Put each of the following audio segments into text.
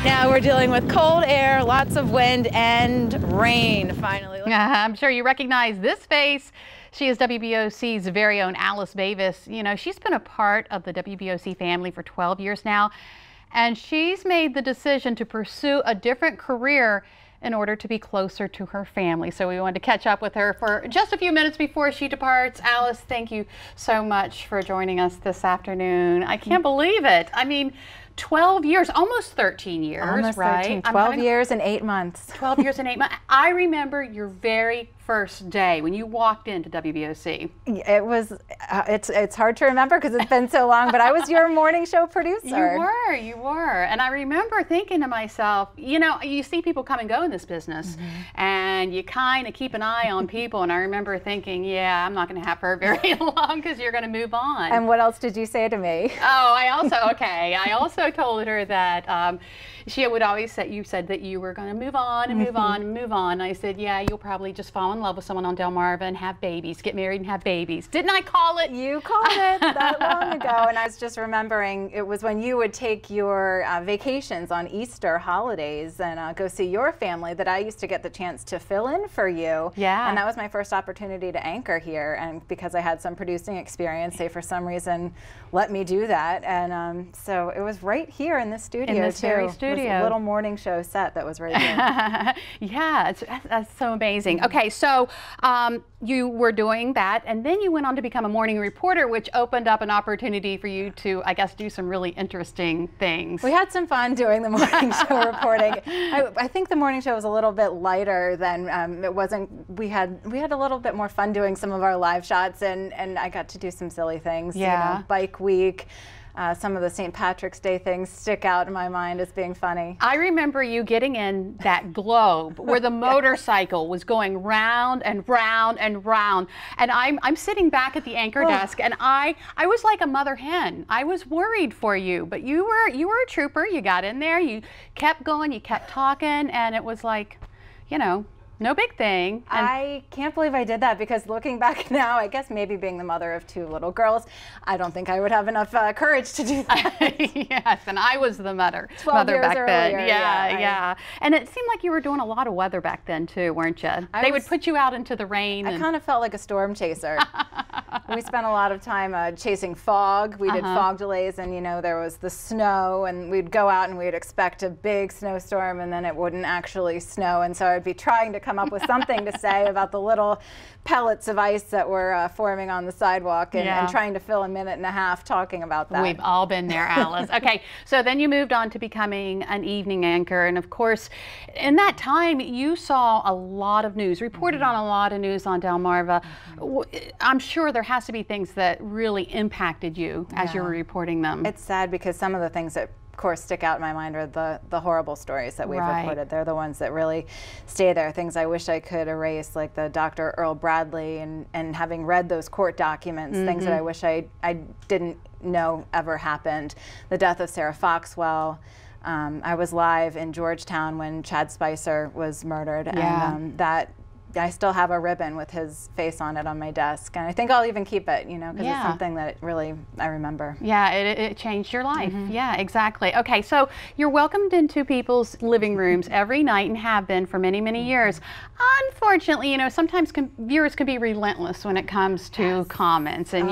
Now we're dealing with cold air, lots of wind, and rain, finally. I'm sure you recognize this face. She is WBOC's very own Alice Bavis. You know, she's been a part of the WBOC family for 12 years now, and she's made the decision to pursue a different career in order to be closer to her family. So we wanted to catch up with her for just a few minutes before she departs. Alice, thank you so much for joining us this afternoon. I can't believe it. I mean, 12 years, almost 13 years, almost right? 13, 12 years and 8 months. 12 years and 8 months. I remember your very first day when you walked into WBOC. It was, it's hard to remember because it's been so long, but I was your morning show producer. You were. And I remember thinking to myself, you know, you see people come and go in this business, and you kind of keep an eye on people. And I remember thinking, yeah, I'm not going to have her very long because you're going to move on. And what else did you say to me? Oh, I also told her that she would always say, you said that you were going to move on and move on and move on. And I said, yeah, you'll probably just fall in love with someone on Delmarva and have babies, get married and have babies. Didn't I call it? You called it that long ago. And I was just remembering it was when you would take your vacations on Easter holidays and go see your family that I used to get the chance to fill in for you. Yeah. And that was my first opportunity to anchor here. And because I had some producing experience, they for some reason let me do that. And so it was right here in this studio, in this very studio. It was a little morning show set that was right here. Yeah, that's so amazing. Okay, so you were doing that, and then you went on to become a morning reporter, which opened up an opportunity for you to, I guess, do some really interesting things. We had some fun doing the morning show reporting. I think the morning show was a little bit lighter than it wasn't. We had a little bit more fun doing some of our live shots, and I got to do some silly things. Yeah. You know, Bike Week. Some of the St. Patrick's Day things stick out in my mind as being funny. I remember you getting in that globe where the motorcycle was going round and round and round. And I'm sitting back at the anchor desk, and I was like a mother hen. I was worried for you, but you were a trooper. You got in there, you kept going, you kept talking, and it was like, you know, no big thing. And I can't believe I did that because looking back now, I guess maybe being the mother of 2 little girls, I don't think I would have enough courage to do that. Yes, and I was the mother years back then. Earlier, Yeah. And it seemed like you were doing a lot of weather back then too, weren't you? They would put you out into the rain. I kind of felt like a storm chaser. We spent a lot of time chasing fog. We did fog delays, and you know, there was the snow, and we'd go out and we'd expect a big snowstorm, and then it wouldn't actually snow, and so I'd be trying to come up with something to say about the little pellets of ice that were forming on the sidewalk, and trying to fill a minute and a half talking about that. We've all been there, Alice. Okay, so then you moved on to becoming an evening anchor, and of course, in that time, you saw a lot of news, reported on a lot of news on Delmarva. I'm sure there has to be things that really impacted you as you were reporting them. It's sad because some of the things that of course stick out in my mind are the horrible stories that we've reported. They're the ones that really stay there. Things I wish I could erase, like the Dr. Earl Bradley, and having read those court documents, things that I wish I didn't know ever happened. The death of Sarah Foxwell. I was live in Georgetown when Chad Spicer was murdered, and that I still have a ribbon with his face on it on my desk, and I think I'll even keep it, you know, because it's something that really I remember. Yeah, it changed your life. Yeah, exactly. Okay, so you're welcomed into people's living rooms every night and have been for many, many years. Unfortunately, you know, sometimes viewers can be relentless when it comes to comments, and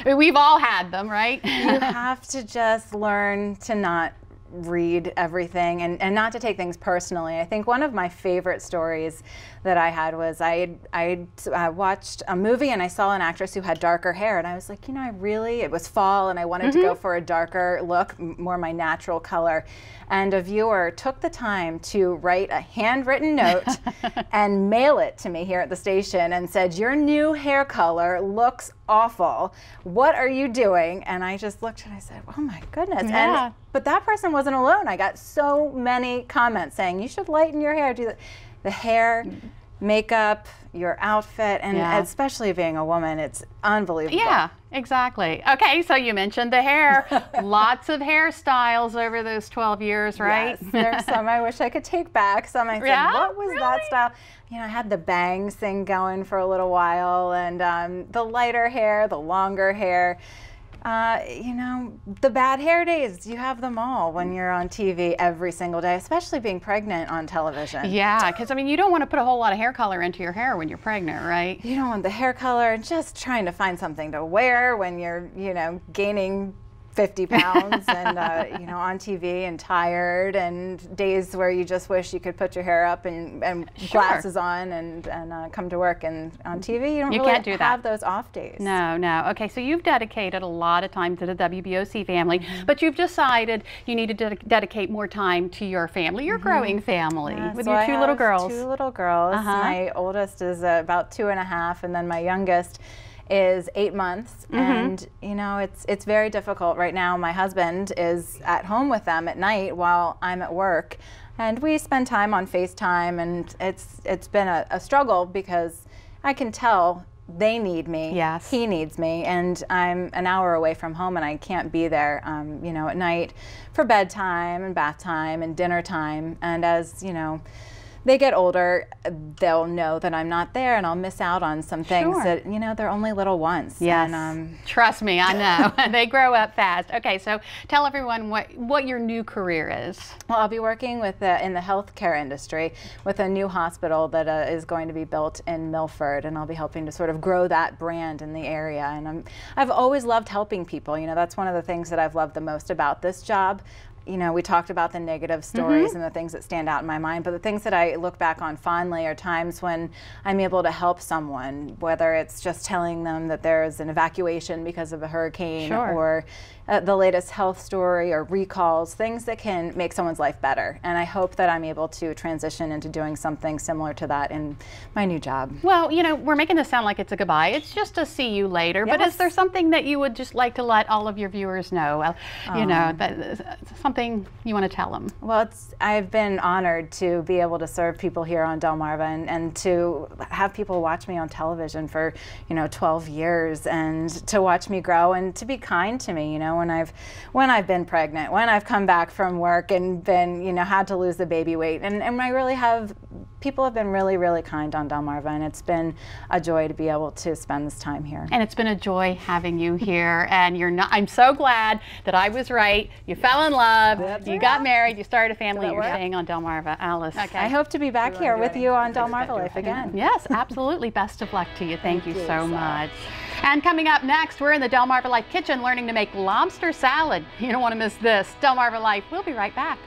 we've all had them, right? You have to just learn to not read everything and not to take things personally. I think one of my favorite stories that I had was I watched a movie and I saw an actress who had darker hair, and I was like, you know, it was fall and I wanted to go for a darker look, more my natural color. And a viewer took the time to write a handwritten note and mail it to me here at the station and said, your new hair color looks awful. What are you doing? And I just looked and I said, oh my goodness. Yeah. But that person wasn't alone. I got so many comments saying, you should lighten your hair, do the hair, makeup, your outfit, and especially being a woman, it's unbelievable. Yeah, exactly. Okay, so you mentioned the hair. Lots of hairstyles over those 12 years, right? Yes, there's some I wish I could take back. Some I said, what was that style? You know, I had the bangs thing going for a little while, and the lighter hair, the longer hair. You know, the bad hair days, you have them all when you're on TV every single day, especially being pregnant on television. Yeah, because I mean, you don't want to put a whole lot of hair color into your hair when you're pregnant, right? You don't want the hair color, and just trying to find something to wear when you're, you know, gaining 50 pounds and, you know, on TV and tired, and days where you just wish you could put your hair up and Sure. glasses on and come to work, and on TV you don't You really can't do that. have those off days. No, no. Okay, so you've dedicated a lot of time to the WBOC family, but you've decided you need to dedicate more time to your family, your growing family, with So your I two little have girls. 2 little girls. My oldest is about 2.5, and then my youngest is 8 months. And you know, it's very difficult right now. My husband is at home with them at night while I'm at work, and we spend time on FaceTime, and it's been a struggle because I can tell they need me. Yes. He needs me, and I'm an hour away from home, and I can't be there, you know, at night for bedtime and bath time and dinner time. And as you know, they get older, they'll know that I'm not there, and I'll miss out on some things that, you know, they're only little once. Yes. And, trust me, I know. They grow up fast. Okay, so tell everyone what your new career is. well, I'll be working with in the healthcare industry with a new hospital that is going to be built in Milford, and I'll be helping to sort of grow that brand in the area. And I've always loved helping people. You know, that's one of the things that I've loved the most about this job. You know, we talked about the negative stories and the things that stand out in my mind, but the things that I look back on fondly are times when I'm able to help someone, whether it's just telling them that there's an evacuation because of a hurricane, or the latest health story, or recalls, things that can make someone's life better. And I hope that I'm able to transition into doing something similar to that in my new job. Well, you know, we're making this sound like it's a goodbye. It's just a see you later. But is there something that you would just like to let all of your viewers know? You know, something you want to tell them? Well, I've been honored to be able to serve people here on Delmarva, and to have people watch me on television for, you know, 12 years, and to watch me grow, and to be kind to me, you know, when I've been pregnant, when I've come back from work and been, you know, had to lose the baby weight. And I really have, people have been really, really kind on Delmarva, and it's been a joy to be able to spend this time here. And it's been a joy having you here, and I'm so glad that I was right. You fell in love, you got married, you started a family, you're staying on Delmarva. Alice. Okay. I hope to be back here with you on Delmarva Life again. Yes, absolutely. Best of luck to you. Thank you so much. And coming up next, we're in the Delmarva Life kitchen learning to make lobster salad. You don't want to miss this. Delmarva Life, we'll be right back.